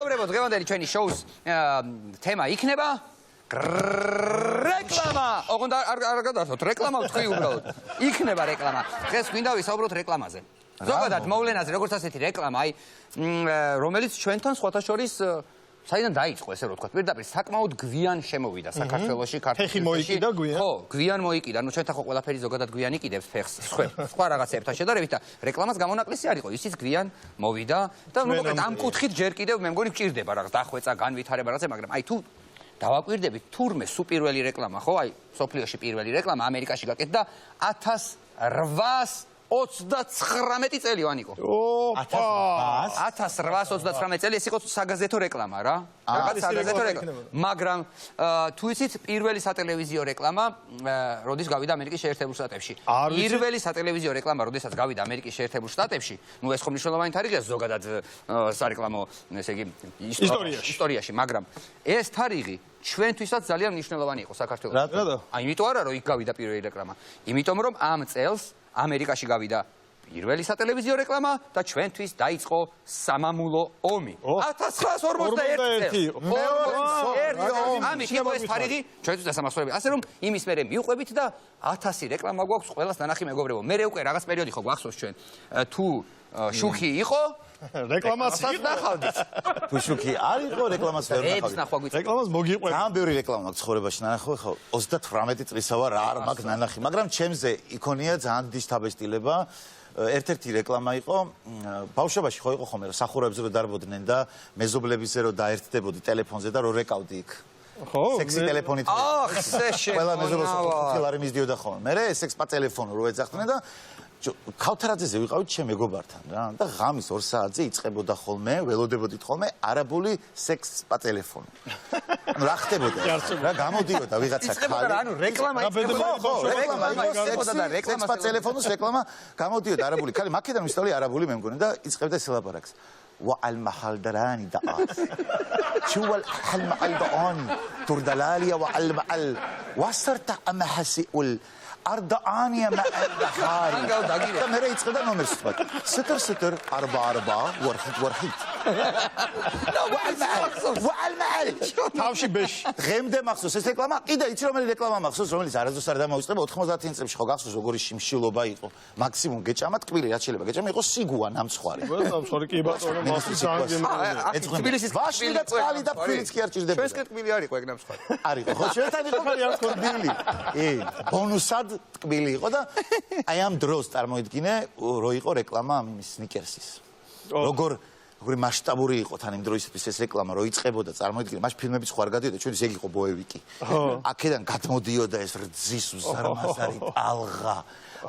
მეგობრებო, დღევანდელი ჩვენი შოუს თემა იქნება რეკლამა. ოღონდ არ გადავთოთ, რეკლამა ვთქვი უბრალოდ. იქნება რეკლამა. დღეს გვინდა ვისაუბროთ რეკლამაზე. ზოგადად მოვლენაზე, როგორც ასეთი რეკლამა, რომელიც ჩვენთან სხვათა შორის საიდან დაიწყო, ესე რომ ვთქვათ, პირდაპირ საკმაოდ გვიან შემოვიდა საქართველოში, ფეხი მოიკიდა გვიან. ხო, გვიან მოიკიდა. ნუ ჩვენთან ხო ყველაფერი ზოგადად გვიან იყიდებს ფეხს, სხვა რაღაცებთან შედარებით და რეკლამას გამონაკლისი არ იყო, ისიც გვიან მოვიდა და ნუ მოკლედ ამ კუთხით ჯერ კიდევ მე მგონი გჭირდება რაღაც დახვეწა, განვითარება რაღაცა, მაგრამ აი თუ დავაკვირდებით თურმე სუპირველი რეკლამა, ხო, აი სოფლიოში პირველი რეკლამა ამერიკაში გაკეთდა 1829 წელი ვანიკო. 1829 წელი ეს იყო საგაზეთო რეკლამა რა. საგაზეთო რეკლამა. მაგრამ თუ იცით პირველი სატელევიზიო რეკლამა როდის გავიდა ამერიკის შეერთებულ შტატებში. პირველი სატელევიზიო რეკლამა როდესაც გავიდა ამერიკის შეერთებულ შტატებში, ნუ ეს ხომ მნიშვნელოვანი თარიღია ზოგადად სარეკლამო, ესე იგი ისტორიაში, მაგრამ ეს თარიღი ჩვენთვისაც ძალიან მნიშვნელოვანი იყო საქართველოში. რატო? აი, იმიტომ არა რომ იქ გავიდა პირველი რეკლამა. იმიტომ რომ ამ წელს ამერიკაში გავიდა პირველი სატელევიზიო რეკლამა და ჩვენთვის დაიწყო სამამულო ომი. 1941 წელს. ამით იყო ეს თარიღი ჩვენთვის დასამახსოვრებელი. ასე რომ იმის მერე მივყვებით და 1000 რეკლამა გვაქვს ყველას ნანახი მეგობრებო. მე უკვე რაღაც პერიოდი ხო გვახსოვს ჩვენ თუ შუქი იყო რეკლამას ნახავდით. თუ შუქი არ იყო რეკლამას ვერ ნახავდით. რეკლამას მოგიყვება. ძალიან ბევრი რეკლამა მაქვს ცხოვრებაში ნანახო, ხო 38 წლისა ვარ არ მაქვს ნანახი, მაგრამ ჩემზე იქონია ძალიან დიდი შთაბეჭდილება. ერთ-ერთი რეკლამა იყო ბავშვობაში ხო იყო ხოლმე რომ სახურებზე რომ დარბოდნენ და მეზობლებიზე რომ დაერთდებოდი ტელეფონზე და რომ რეკავდი იქ. ხო, სექსი ტელეფონით. ყველა მეზობელს 5 ლარი მისდიოდა ხოლმე. მე სექსპა ტელეფონი რო ეძახდნენ და ქავთარაძეზე ვიყავით ჩემ მეგობართან რა და ღამის 2 საათზე იწყებოდა ხოლმე, ველოდებოდით ხოლმე არაბული სექსპა ტელეფონი. ანუ რა ხდებოდა? რა გამოდიოდა ვიღაცა ხალი. იწყებოდა რა, ანუ რეკლამა ხო, სექსპა ტელეფონის რეკლამა გამოდიოდა არაბული ხალი, მაქედან ვისწავლე არაბული მე მგონი და იწყებდა ეს ლაპარაკს. والمحلدراني دقات شو المحلدراني تردلالي والمحل وصرت أمحسي أرداني مع البحاري تمرة يتقدر نمر ستبات ستر 4 ورحيد لا والمحل თავში ბეში ღემდე მახსოვს ეს რეკლამა კიდე იცი რომელი რეკლამა მახსოვს რომელიც არასდროს არ დამოუწყება 90-იან წლებში ხო გახსოვს როგორი შიმშილობა იყო მაქსიმუმ გეჭამა ტკბილი რაც შეიძლება გეჭამა იყო სიგუა ნამცხვარი ნამცხვარი კი ბატონო თბილისის ვაში და წყალი და ფილიც კი არ ჭირდება ჩვენს ტკბილი არ იყო ეგ ნამცხვარი არ იყო ხო ჩვენთან იყო ტკბილი ბონუსად ტკბილი იყო და აი ამ დროს წარმოიდგინე რო იყო რეკლამა ამის სნიკერსის როგორი მასშტაბური იყო თან იმ დროისთვის ეს რეკლამა რო იწყებოდა წარმოიდგინე მას ფილმებიც ხო არ გადიოდა ჩვენთვის ეგ იყო ბოევიკი აქედან გადმოდიოდა ეს რძის უზარმაზარი ტალღა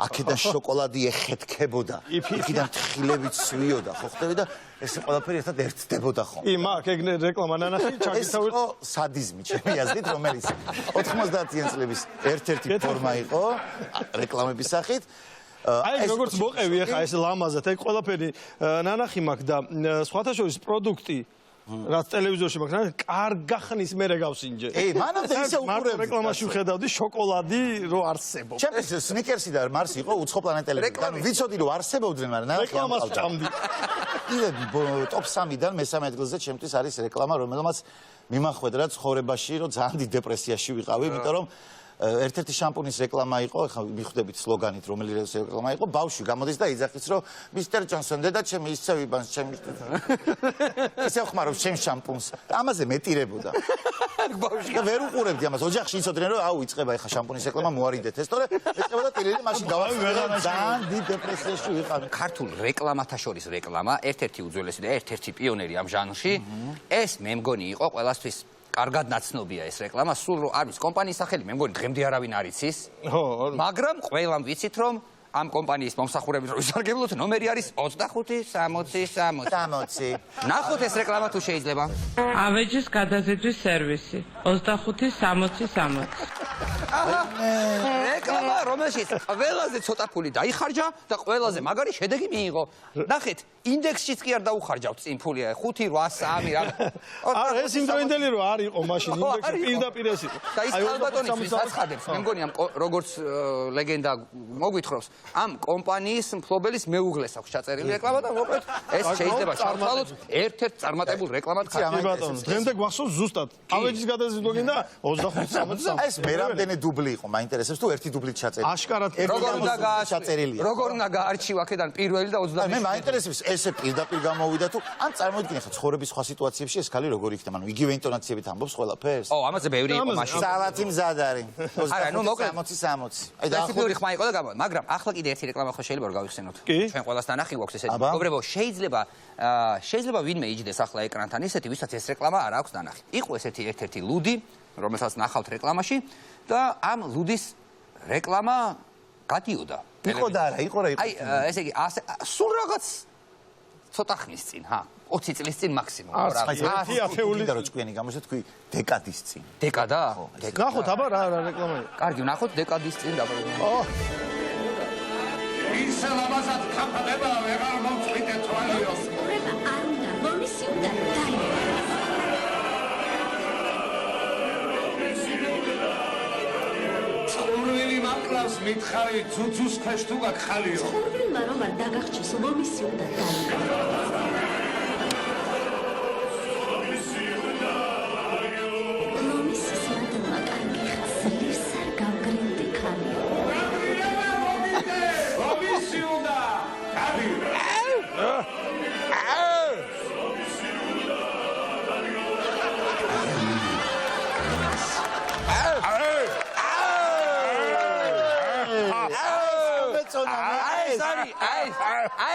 აქედან შოკოლადი ეხეთქებოდა იქიდან თხილებით სვიოდა ხო ხდები და ეს ყველაფერი ერთად ერთდებოდა ხო კი მაგ ეგ რეკლამა ნანახი ჩაგიცავით ეს სადიზმი ჩემი აზრით რომელიც 90-იან წლების ერთ-ერთი ფორმა იყო რეკლამების სახით აი როგორც მოყევი ახლა ეს ლამაზად ეგ ყველაფერი ნანახი მაქვს და სხვათა შორის პროდუქტი რაც ტელევიზორში მაქვს კარგ ხნის მე გავსინჯე მანამდე ისე უყურებდი რეკლამაში ვხედავდი შოკოლადი რო არსებობს ჩემთვის სნიკერსი და მარსი იყო უცხო პლანეტელები ანუ ვიცოდი რომ არსებობდნენ მაგრამ ნახე რეკლამას ჭამდი კიდე ტოპ 3-დან მე-3 ადგილზე ჩემთვის არის რეკლამა რომელმაც მიმახვედრა ცხოვრებაში რომ ძალიან დიდ დეპრესიაში ვიყავი იმიტომ რომ ერთ-ერთი შამპუნის რეკლამა იყო, ახლა მიხვდებით სლოგანით, რომელი რეკლამა იყო, ბავშვი გამოდის და იძახის, რომ მისტერ ჯონსონ დედა ჩემი ისევ იბანს ჩემი ისევ ხმარობს ჩემს შამპუნს. ამაზე მეტირებოდა. ბავშვი და ვერ უყურებდი ამას. ოჯახში იცოდნენ, რომ აუ იწყება ახლა შამპუნის რეკლამა მოარიდეთ ეს, თორე ეწებოდა ტილილი მაშინ გავახსენე ძალიან დიდ დეპრესიაში ვიყავი. ქართულ რეკლამათა შორის რეკლამა, ერთ-ერთი უძველესი და ერთ-ერთი პიონერი ამ ჟანრში, ეს მე მგონი იყო ყველასთვის კარგად ნაცნობია ეს რეკლამა, სულ რომ არის კომპანიის სახელი, მე მგონი დღემდე არავინ არ იცის. მაგრამ ყველამ ვიცით რომ ამ კომპანიის მომსახურების რო ვისარგებლოთ, ნომერი არის 25-60-60. ნახოთ ეს რეკლამა თუ შეიძლება. ავეჯის გადაზიდვის სერვისი 25-60-60. რეკლამა, რომელშიც ყველაზე ცოტა ფული დაიხარჯა და ყველაზე მაგარი შედეგი მიიღო. ნახეთ, ინდექსშიც კი არ დაუხარჯავთ წინ ფული, 5, 8, 3 რა. არა, ეს იმდროინდელი რო არ იყო მაშინ, ინდექსი პირდაპირ ეს იყო. და ის ალბატონის ვისაცხადებს, მე მგონი ამ როგორც ლეგენდა მოგვითხრობს, ამ კომპანიის მფლობელის მეუღლეს აქვს ჩაწერილი რეკლამა და მოკლედ ეს შეიძლება ჩავთვალოთ ერთ-ერთ წარმატებულ რეკლამად ხარ. დღემდე გვახსოვს ზუსტად. ავეჯის გადაზიდვა გინდა 25-63. ეს მე რამდენი დუბლი იყო, მაინტერესებს თუ ერთი დუბლით ჩაწერილი. აშკარად როგორ უნდა გაარჩიო აქედან პირველი და 20. მე მაინტერესებს ესე პირდაპირ გამოვიდა თუ ან წარმოიდგინე ხა ცხოვრების სხვა სიტუაციებში ეს ქალი როგორ იქნება, ანუ იგივე ინტონაციებით ამბობს ყველაფერს. ო, ამაზე ბევრი იყო მაშინ. სალათი მზად არის. არა, ნუ მოკლედ 60-60. აი სპეციფიური ხმა იყო და გამო, მაგრამ ახლა კიდე ერთი რეკლამა ხო შეიძლება რომ გავიხსენოთ. ჩვენ ყველასთან ნახი გვაქვს ესეთი. მეგობრებო, შეიძლება ვინმე იჯდეს ახლა ეკრანთან ისეთი, ვისაც ეს რეკლამა არ აქვს დანახი. იყო ესეთი ერთ-ერთი ლუდი, რომელსაც ნახავთ რეკლამაში და ამ ლუდის რეკლამა გადიოდა. იყო და არა, იყო რა იყო. აი, ესე იგი, სულ რაღაც ცოტა ხნის წინ, 20 წლის წინ მაქსიმუმ. ერთი ათეული და რო ჭკვიანი გამოსა თქვი დეკადის წინ. დეკადა? ნახოთ აბა რა რეკლამა იყო. კარგი, ნახოთ დეკადის წინ დაბრუნდა. ის ლამაზად კაფადება ვეღარ მომწვიდე თვალიო. ყურება არ უნდა მომისიუდა წყურვილი მაკლავს მითხარი ძუძუს ქვეშ თუ გაქხალიო. ყურვილმა რომ არ დაგახჩეს მომისიუდა მომისის მადლმა კარგი ხასლის არ გავგრინდი ხალიო. მომისიუდა. კარი.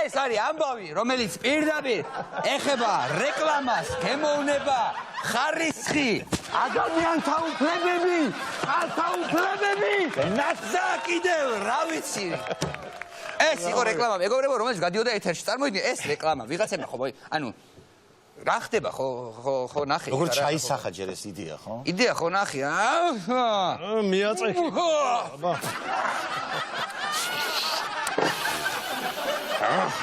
ეს არის ამბავი, რომელიც პირდაპირ ეხება რეკლამას, გემოვნება, ხარისხი, ადამიანთა უფლებები, ხალხთა უფლებები, ნაცდა კიდევ, რა ვიცი. ეს იყო რეკლამა, მეგობრებო, რომელიც გადიოდა ეთერში. წარმოიდგინე, ეს რეკლამა ვიღაცებმა ხო, ანუ რა ხდება ხო ნახე. როგორ ჩაისახა ჯერ ეს იდეა, ხო? იდეა ხო ნახე. მიაწექი.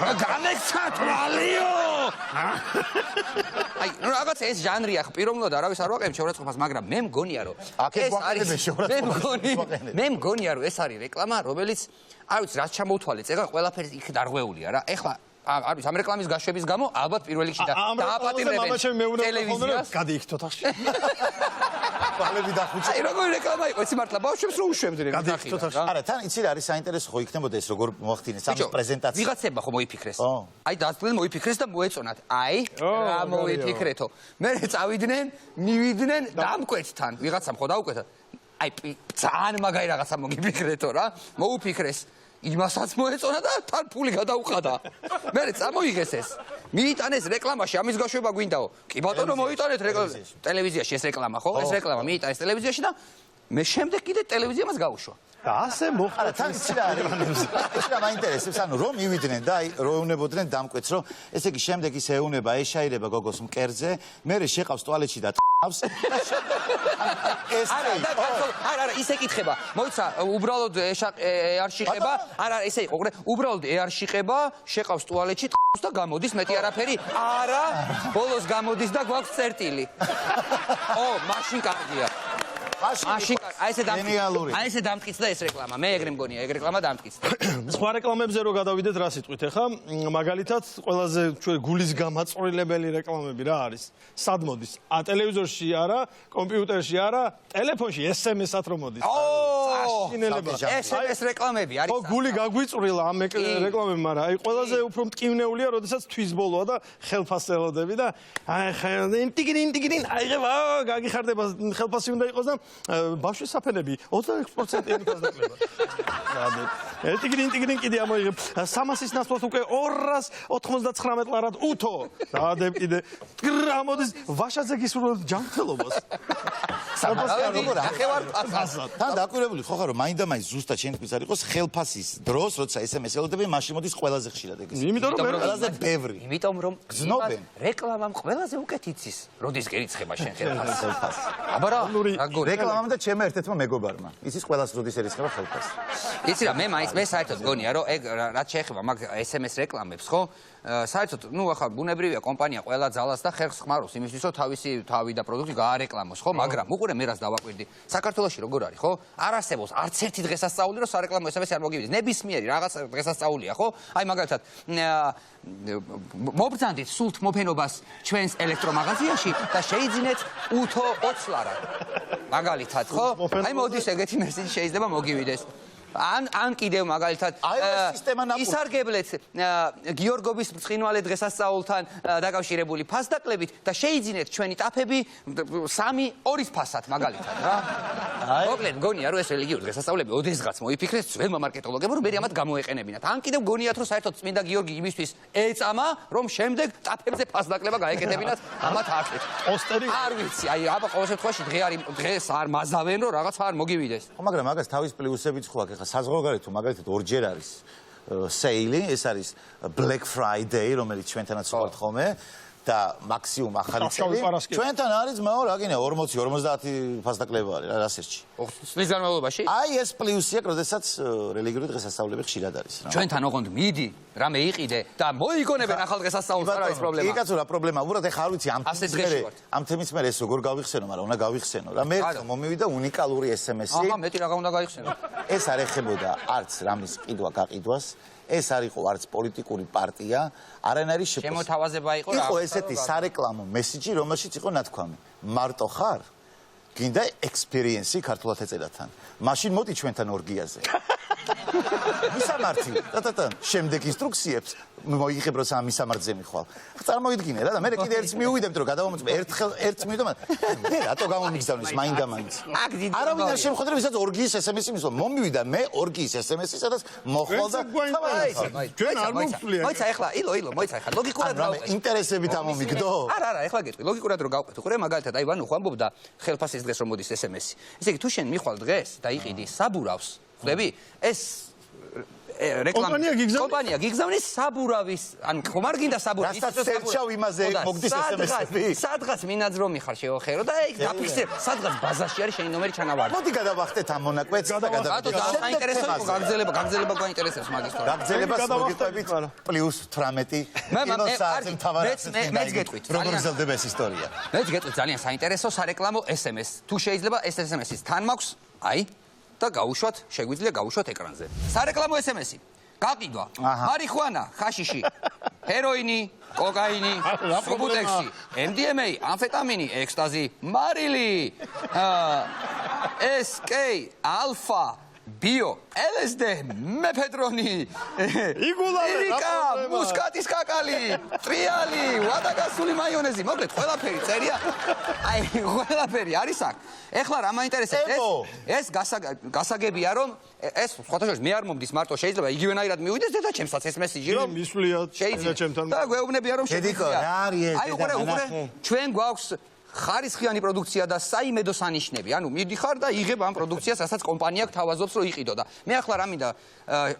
გამეცა თვალიო! აი, ნუ რაღაც ეს ჟანრია, პიროვნულად არავის არ ვაყენებ შეურაცხყოფას, მაგრამ მე მგონია რომ ეს არის მე მგონია რომ ეს არის რეკლამა, რომელიც არ ვიცი, რაც ჩამოვთვალე, წეგა ყველაფერი იქ დარღვეულია რა. ეხლა არის ამ რეკლამის გაშვების გამო ალბათ პირველ რიგში დააპატიმრებენ ტელევიზიას. გადაიქთო თახში. ბალები დახუჭა. აი, როგორი რეკლამა იყო, ეს მართლა ბავშვებს რო უშვებდნენ გადაიქთო. არა, თან იცი რა არის საინტერესო ხო იქნებოდა ეს როგორ მოახდინეს ამ პრეზენტაცია. ვიღაცებმა ხო მოიფიქრეს. აი, დასწრენ მოიფიქრეს და მოეწონათ. აი, რა მოიფიქრეთო. მე წავიდნენ, მივიდნენ დამკვეთთან. ვიღაცამ ხო დაუკვეთა. აი, ძალიან მაგარი რაღაცა მოგიფიქრეთო რა. მოუფიქრეს. იმასაც მოეწონა და თან ფული გადაუხადა. მე წამოიღეს ეს. მიიტანეს რეკლამაში, ამის გაშვება გვინდაო. კი ბატონო, მოიტანეთ ტელევიზიაში ეს რეკლამა, ხო? ეს რეკლამა მიიტანეს ტელევიზიაში და მე შემდეგ კიდე ტელევიზია მას გაუშვა. და ასე მოხდა. თან იცი რა არის. ეს რა მაინტერესებს, ანუ რომ მივიდნენ და აი რო ეუნებოდნენ დამკვეთს, რომ ესე იგი შემდეგ ის ეუნება, ეშაირება გოგოს მკერდზე, მე შეყავს ტუალეტში და ტყავს. არა, ისე კითხება. მოიცა, უბრალოდ არ შეხება. არა, ესე იყო, უბრალოდ არ შეხება, შეყავს ტუალეტში, ტყავს და გამოდის, მეტი არაფერი. არა, ბოლოს გამოდის და გვაქვს წერტილი. მაშინ კარგია. მაშინ აი ესე დამტკიცდა ეს რეკლამა. მე ეგრე მგონია, ეგ რეკლამა დამტკიცდა. სხვა რეკლამებზე რო გადავიდეთ, რა სიტყვით ახლა? მაგალითად, ყველაზე ჩვენ გულის გამაწვრილებელი რეკლამები რა არის? სად მოდის? ტელევიზორში არა, კომპიუტერში არა, ტელეფონში SMS-ად რომ მოდის. SMS რეკლამები არის. ხო, გული გაგვიწვრილა ამ რეკლამები, მაგრამ აი ყველაზე უფრო მტკივნეულია, როდესაც თვის ბოლოა და ხელფასს ელოდები და აი ტიგრინ, აიღება, გაგიხარდება, ხელფასი უნდა იყოს და ბავშვის საფენები 26%-იანი გაზრდილი. ტიგრინ კიდე ამოიღებ 300-ის ნაცვლად უკვე 299 ლარად უთო. დაადებ კიდე. ამოდის ვაშაძე გისურვებთ ჯანმრთელობას. თან დაკვირვებული ხო ხარ რომ მაინდა-მაინც ზუსტად შენ თქვის არ იყოს ხელფასის დროს როცა SMS ელოდები მაშინ მოდის ყველაზე ხშირად ეგ ის იმიტომ რომ ყველაზე ბევრი იმიტომ რომ გზნობენ. რეკლამამ ყველაზე უკეთ იცის როდის გერიცხება შენ ხელფასს აბა რა რეკლამამ და ჩემმა ერთ-ერთმა მეგობარმა იცის ყველას როდის ერიცხება ხელფასი იცი რა მე საერთოდ გონია რომ ეგ რაც შეეხება მაგ SMS რეკლამებს ხო საერთოდ ნუ ახლა ბუნებრივია კომპანია ყველა ძალას და ხერხს ხმარობს იმისთვის რომ თავისი თავი და პროდუქტი გაარეკლამოს ხო მაგრამ უყურე მე რას დავაკვირდი საქართველოში როგორ არის ხო არ არსებობს არც ერთი დღესასწაული რომ სარეკლამო SMS არ მოგივიდეს ნებისმიერი რაღაც დღესასწაულია ხო აი მაგალითად მობრძანდით სულთ მოფენობას ჩვენს ელექტრომაღაზიაში და შეიძინეთ უთო 20 ლარა მაგალითად ხო აი მოდის ეგეთი მესიჯი შეიძლება მოგივიდეს ან კიდევ მაგალითად ისარგებლეთ გიორგობის ბრწყინვალე დღესასწაულთან დაკავშირებული ფასდაკლებით და შეიძინეთ ჩვენი ტაფები 3-2 ფასად მაგალითად რა მოკლედ გონია რომ ეს რელიგიური დღესასწაულები ოდესღაც მოიფიქრეს ძველმა მარკეტოლოგებმა რომ მე ამათ გამოეყენებინათ ან კიდევ გონიათ რომ საერთოდ წმინდა გიორგი იმისთვის ეწამა რომ შემდეგ ტაფებზე ფასდაკლება გაეკეთებინათ ამათ აქეთ პოსტერი არ ვიცი აი აბა ყოველ შემთხვევაში დღეს არ მაზავენ რომ რაღაც არ მოგივიდეს ხო მაგრამ მაგას თავის პლუსებიც ხო აქვს საზღვარგარეთ თუ მაგალითად ორჯერ არის სეილი ეს არის Black Friday რომელიც ჩვენთანაც ვართ ხოლმე და მაქსიმუმ ახალი წელი ჩვენთან არის მეო რა გინე 40-50 ფასდაკლება არის რა რასერჩი წლის განმავლობაში აი ეს პლუსია როდესაც რელიგიური დღესასწაულები ხშირად არის რა ჩვენთან ოღონდ მიდი რამე იყიდე და მოიგონებენ ახალ დღესასწაულს რა ის პრობლემა იქაც რა პრობლემა უბრალოდ ეხა არ ვიცი ამ თემის მე ეს როგორ გავიხსენო მაგრამ უნდა გავიხსენო რა მე მომივიდა უნიკალური SMS-ი აჰა მეტი რაღა უნდა გაიხსენო ეს არ ეხებოდა არც რამის ყიდვა გაყიდვას ეს არ იყო არც პოლიტიკური პარტია არანაირი შემოთავაზება იყო იყო ესეთი სარეკლამო მესიჯი რომელშიც იყო ნათქვამი მარტო ხარ გინდა ექსპერიენსი ქართულად ეწერათან მაშინ მოდი ჩვენთან ორგიაზე მისამართი და შემდეგ ინსტრუქციებს მოიღებ რომ სამ მისამართზე მიხვალ წარმოიდგინე რა და მე კიდე ერთს მიუვიდებ რომ გადავამოწმე ერთს მივიდო მე რატო გამომიგზავნეს მაინდა-მაინც არავინ არ შემოხვედრა ვისაც ორგიის SMS-ი მისვა მომივიდა მე ორგიის SMS-ი სადაც მოხვალ და ჩვენ არ მოვწვია მოიცა ეხლა ილო მოიცა ეხლა ლოგიკურად რა ინტერესებით ამომიგდო არა ეხლა გეტყვი ლოგიკურად რომ გავყვეთ უყურე მაგალითად აი ვანო ხوامბობდა ხელფასის დღეს რომ მოდის SMS-ი ესე იგი თუ შენ მიხვალ დღეს და იყიდი საბურავს ხვდები ეს კომპანია გიგზავნის საბურავის ან ხომ არ გინდა საბურავი რასაც სერჩავ იმაზე მოგდის SMS-ები სადღაც მინაძრომი ხარ შევახერო და ეგ დაფიქსირ სადღაც ბაზარში არის შენი ნომერი ჩანავარდი მოდი გადავახტეთ ამ მონაკვეთს და გადავიდეთ საინტერესო იყო გაგრძელება გვაინტერესებს მაგის თორე გაგრძელებას მოგიტყვებით +18 კინოსაათზე მთავარად მეც გეტყვით როგორ გრძელდება ეს ისტორია მეც გეტყვით ძალიან საინტერესო სარეკლამო SMS თუ შეიძლება ეს SMS-ის თან მაქვს აი და გაუშვათ, შეგვიძლია გაუშვათ ეკრანზე. სარეკლამო SMS-ი. გაყიდვა. მარიხუანა, ხაშიში, ჰეროინი, კოკაინი, სუბუტექსი, MDMA, ამფეტამინი, ეკსტაზი, მარილი, SK, ალფა, ბიო, LSD, მეფედრონი, ირიკა, მუსკატის კაკალი, ტრიალი, ვადაგასული მაიონეზი, მოკლედ ყველაფერი წერია. აი, ყველაფერი არის აქ. ეხლა რა მაინტერესებს ეს გასაგებია რომ ეს სხვათა შორის მე არ მომდის მარტო შეიძლება იგივენაირად მივიდეს და ჩემსაც ეს მესიჯი რომ მისვლიათ შეიძლება ჩემთან და გვეუბნებია რომ შედიკო რა არის აი უყურე ჩვენ გვაქვს ხარისხიანი პროდუქცია და საიმედო სანიშნები ანუ მიდიხარ და იღებ ამ პროდუქციას რასაც კომპანია გთავაზობს რომ იყიდო და მე ახლა რა მინდა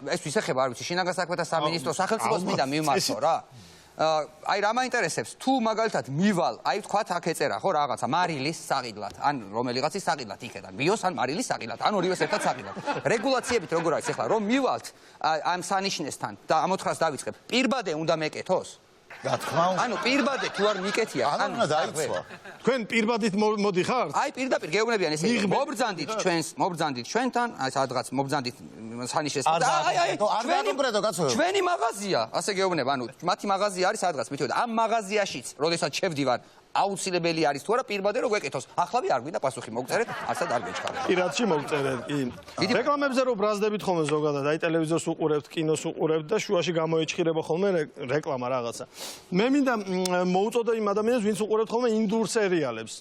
ეს ვისეხება არ ვიცი შინაგან საქმეთა სამინისტრო სახელმწიფოს მინდა მივმართო რა აი რა მაინტერესებს თუ მაგალითად მივალ აი თქვათ აქ ეწერა ხო რაღაცა მარილის საყიდლად ან რომელიღაცის საყიდლად იქედან ბიოს ან მარილის საყიდლად ან ორივეს ერთად საყიდლად რეგულაციებით როგორ არის ახლა რომ მივალთ ამ სანიშნესთან და ამ 400-ს დავიწყებ პირბადე უნდა მეკეთოს რა თქმა უნდა ანუ პირბადე თუ არ მიკეთია ანუ უნდა დაიცვა თქვენ პირბადით მოდიხართ აი პირდაპირ გეუბნებიან ესე მობრძანდით ჩვენთან აი სადღაც მობრძანდით სანიშნეს აი ჩვენი მაღაზია ასე გეუბნება ანუ მათი მაღაზია არის სადღაც მithod ამ მაღაზიაშიც როდესაც შევდივარ აუცილებელი არის თუ არა პირბადე რომ გვეკეთოს ახლავე არ გვინდა პასუხი მოგწერეთ არცად არ გეჩქარეთ პირადში მოგწერეთ კი რეკლამებზე რომ ბრაზდებით ხოლმე ზოგადად აი ტელევიზორს უყურებთ კინოს უყურებთ და შუაში გამოეჩხირება ხოლმე რეკლამა რაღაცა მე მინდა მოუწოდო იმ ადამიანებს ვინც უყურებთ ხოლმე ინდურ სერიალებს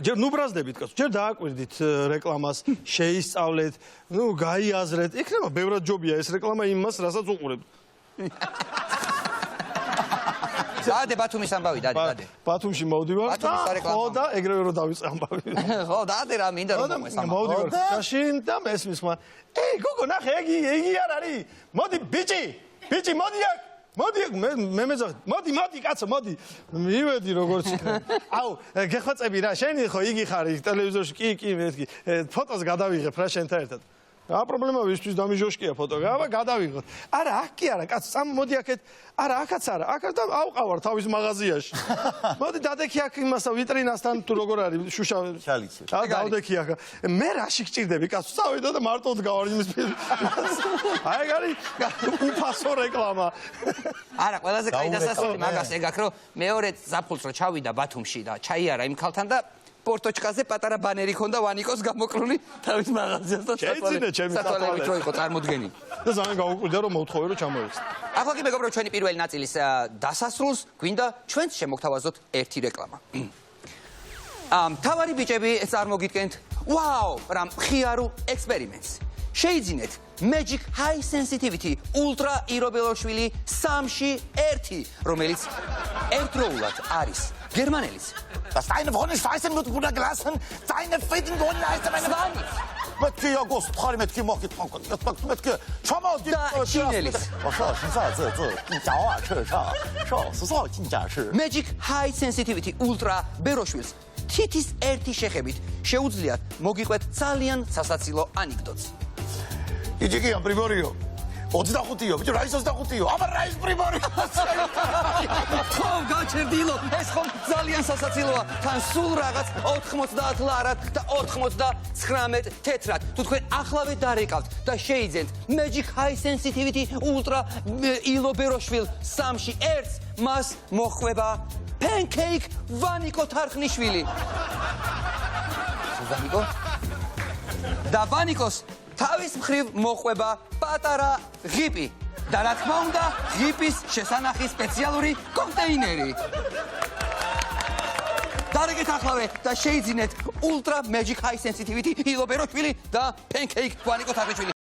ჯერ ნუ ბრაზდებით კაცო ჯერ დააკვირდით რეკლამას შეისწავლეთ ნუ გაიაზრეთ იქნება ბევრად ჯობია ეს რეკლამა იმას რასაც უყურებთ დაადე ბათუმის ამბავი, დაადე. ბათუმში მოვდივარ ბათუმის სარეკლამო ხო და ეგრევე რომ დავიწყე ამბავი. ხო, დაადე რა მინდა რომ მოყვეს ამბავი. მოვდივარ ქუჩაში და მესმის ხმა. ეი, გოგო, ნახე, იგი არ არის. მოდი, ბიჭი, მოდი აქ. მოდი აქ, მე მეძახ. მოდი, კაცო, მოდი. მივედი როგორც იქნება. აუ, გეხვეწები რა, შენი ხო იგი ხარი ტელევიზორში, კი, მეთქი. ფოტოს გადავიღებ რა შენთან ერთად. რა პრობლემა ვისთვის დამიჟოშკია ფოტო. აბა გადავიღოთ. არა, აქ კი არა, კაცო, მოდი აქეთ. არა, აქაც არა. აქაც და ავყავარ თავის მაღაზიაში. მოდი დადექი აქ იმასა ვიტრინასთან თუ როგორ არის შუშა. ჩალიცე. დავდექი აქ. მე რაში გჭირდები, კაცო, წავიდო და მარტოდ გავარ იმის ფილმ. აი ეგ არის უფასო რეკლამა. არა, ყველაზე კაი დასასრული მაგას ეგ აქვს, რომ მეორე ზაფხულს რო ჩავიდა ბათუმში და ჩაიარა იმ ქალთან და პორტოჩკაზე პატარა ბანერი ქონდა ვანიკოს გამოკლული თავის მაღაზიასთან სათვალებით რო იყო წარმოდგენილი. და ძალიან გავუკვირდა რომ მოვთხოვე რომ ჩამოეცი. ახლა კი მეგობრებო ჩვენი პირველი ნაწილის დასასრულს გვინდა ჩვენც შემოგთავაზოთ ერთი რეკლამა. მთავარი ბიჭები წარმოგიდგენთ ვაუ რა მხიარულ ექსპერიმენტს. შეიძინეთ Magic High Sensitivity Ultra ირობელოშვილი 3-1, რომელიც ერთდროულად არის გერმანელის Das deine Wohnung ist weißen mit Bruder Glasen, deine Frieden wohnen heißt meine სვანის mit ki august, ხარი met ki მოხით met ki ჩამოდი ჩინელის Magic High Sensitivity Ultra ბეროშვილს თითის ერთი შეხებით შეუძლიათ მოგიყვეთ ძალიან სასაცილო ანეკდოტს. იჯიგია პრიმორიო 25-იო, ბიჭო, რა ის 25-იო? აბა რა ის პრიმორიო? ხო, გაჩერდილო, ეს ხომ ძალიან სასაცილოა. თან სულ რაღაც 90 ლარად და 99 თეთრად. თუ თქვენ ახლავე დარეკავთ და შეიძენთ Magic High Sensitivity Ultra ილობეროშვილ 3-1-ს, მას მოხვება Pancake ვანიკო თარხნიშვილი. ვანიკო? და ვანიკოს თავის მხრივ მოხვება პატარა ღიპი და რა თქმა უნდა ღიპის შესანახი სპეციალური კონტეინერი. დარეკეთ ახლავე და შეიძინეთ Ultra Magic High Sensitivity ილობეროშვილი და Pancake ვანიკო თარხნიშვილი.